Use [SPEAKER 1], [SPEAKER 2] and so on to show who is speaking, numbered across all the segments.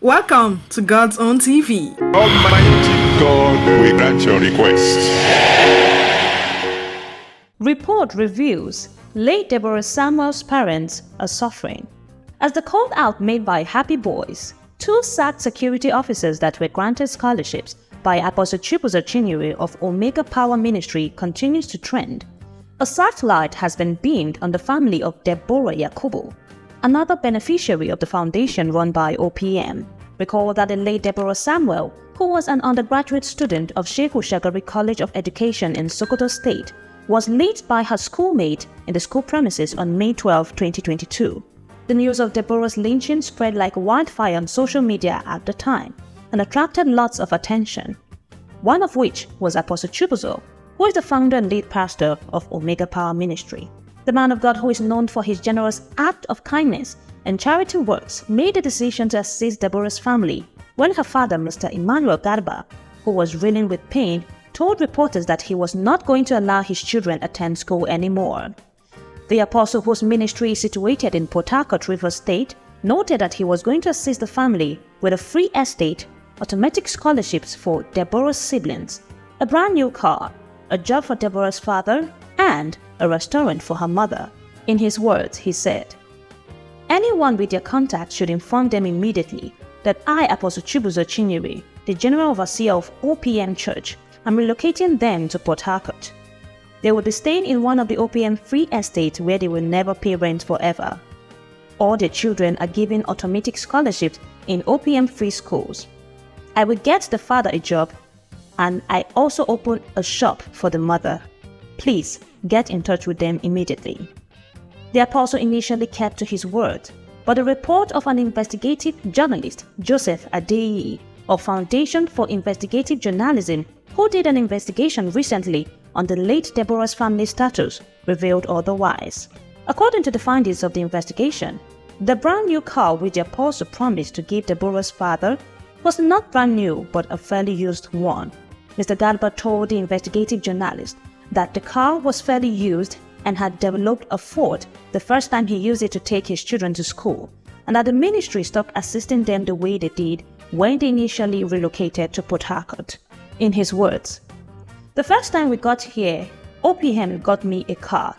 [SPEAKER 1] Welcome to God's Own TV.
[SPEAKER 2] Almighty God will grant your request.
[SPEAKER 3] Report reveals late Deborah Samuel's parents are suffering. As the call out made by Happie Boys, two sacked security officers that were granted scholarships by Apostle Chibuzor Chinyere of Omega Power Ministry continues to trend, a searchlight has been beamed on the family of Deborah Yakubu, another beneficiary of the foundation run by OPM. Recall that the late Deborah Samuel, who was an undergraduate student of Shehu Shagari College of Education in Sokoto State, was lynched by her schoolmate in the school premises on May 12, 2022. The news of Deborah's lynching spread like wildfire on social media at the time and attracted lots of attention, one of which was Apostle Chibuzor, who is the founder and lead pastor of Omega Power Ministry. The man of God, who is known for his generous act of kindness and charity works, made the decision to assist Deborah's family when her father, Mr. Emmanuel Garba, who was reeling with pain, told reporters that he was not going to allow his children attend school anymore. The apostle, whose ministry is situated in Harcourt, Rivers State, noted that he was going to assist the family with a free estate, automatic scholarships for Deborah's siblings, a brand new car, a job for Deborah's father, and a restaurant for her mother. In his words, he said, "Anyone with their contact should inform them immediately that I, Apostle Chibuzor Chinyere, the General Overseer of OPM Church, am relocating them to Port Harcourt. They will be staying in one of the OPM free estates where they will never pay rent forever. All their children are given automatic scholarships in OPM free schools. I will get the father a job, and I also open a shop for the mother. Please get in touch with them immediately." The apostle initially kept to his word, but the report of an investigative journalist, Joseph Adeyi, of Foundation for Investigative Journalism, who did an investigation recently on the late Deborah's family status, revealed otherwise. According to the findings of the investigation, the brand new car which the apostle promised to give Deborah's father was not brand new but a fairly used one. Mr. Garba told the investigative journalist that the car was fairly used and had developed a fault the first time he used it to take his children to school, and that the ministry stopped assisting them the way they did when they initially relocated to Port Harcourt. In his words, "The first time we got here, OPM got me a car.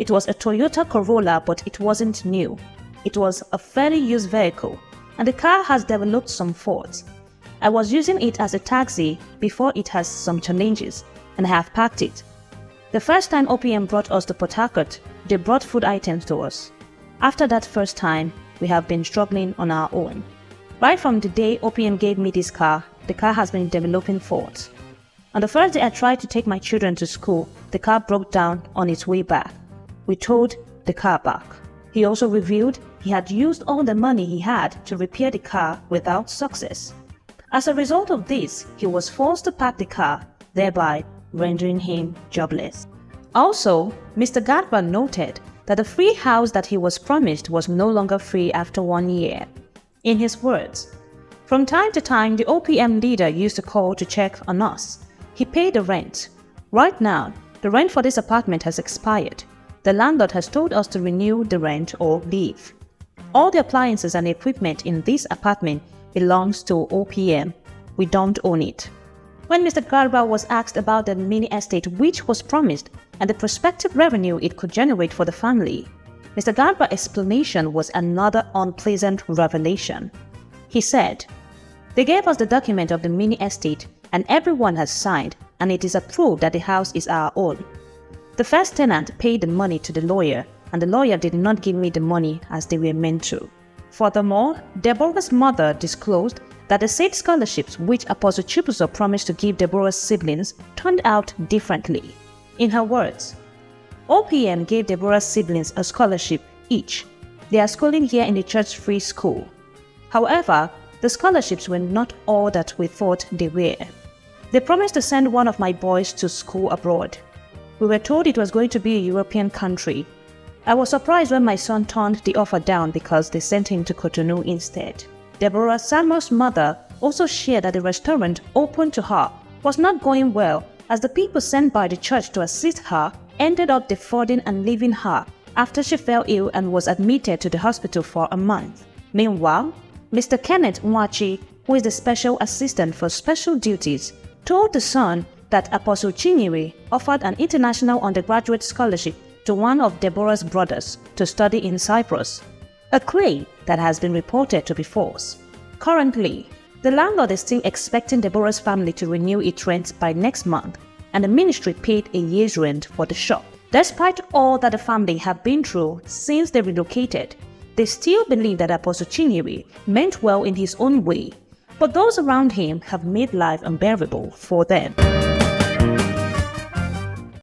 [SPEAKER 3] It was a Toyota Corolla, but it wasn't new. It was a fairly used vehicle, and the car has developed some faults. I was using it as a taxi before it has some challenges, and I have packed it. The first time OPM brought us to Port Harcourt, they brought food items to us. After that first time, we have been struggling on our own. Right from the day OPM gave me this car, the car has been developing faults. On the first day I tried to take my children to school, the car broke down on its way back. We towed the car back." He also revealed he had used all the money he had to repair the car without success. As a result of this, he was forced to park the car, thereby rendering him jobless. Also, Mr. Garba noted that the free house that he was promised was no longer free after 1 year. In his words, "From time to time, the OPM leader used to call to check on us. He paid the rent. Right now, the rent for this apartment has expired. The landlord has told us to renew the rent or leave. All the appliances and equipment in this apartment belongs to OPM. We don't own it." When Mr. Garba was asked about the mini estate which was promised and the prospective revenue it could generate for the family, Mr. Garba's explanation was another unpleasant revelation. He said, "They gave us the document of the mini estate and everyone has signed, and it is approved that the house is our own. The first tenant paid the money to the lawyer, and the lawyer did not give me the money as they were meant to." Furthermore, Deborah's mother disclosed that the said scholarships which Apostle Chibuzor promised to give Deborah's siblings turned out differently. In her words, "OPM gave Deborah's siblings a scholarship each. They are schooling here in the church free school. However, the scholarships were not all that we thought they were. They promised to send one of my boys to school abroad. We were told it was going to be a European country. I was surprised when my son turned the offer down because they sent him to Cotonou instead." Deborah Samuel's mother also shared that the restaurant open to her was not going well, as the people sent by the church to assist her ended up defrauding and leaving her after she fell ill and was admitted to the hospital for a month. Meanwhile, Mr. Kenneth Nwachi, who is the special assistant for special duties, told the Sun that Apostle Chinyere offered an international undergraduate scholarship to one of Deborah's brothers to study in Cyprus, a claim that has been reported to be false. Currently, the landlord is still expecting Deborah's family to renew its rent by next month, and the ministry paid a year's rent for the shop. Despite all that the family have been through since they relocated, they still believe that Apostle Chinyere meant well in his own way, but those around him have made life unbearable for them.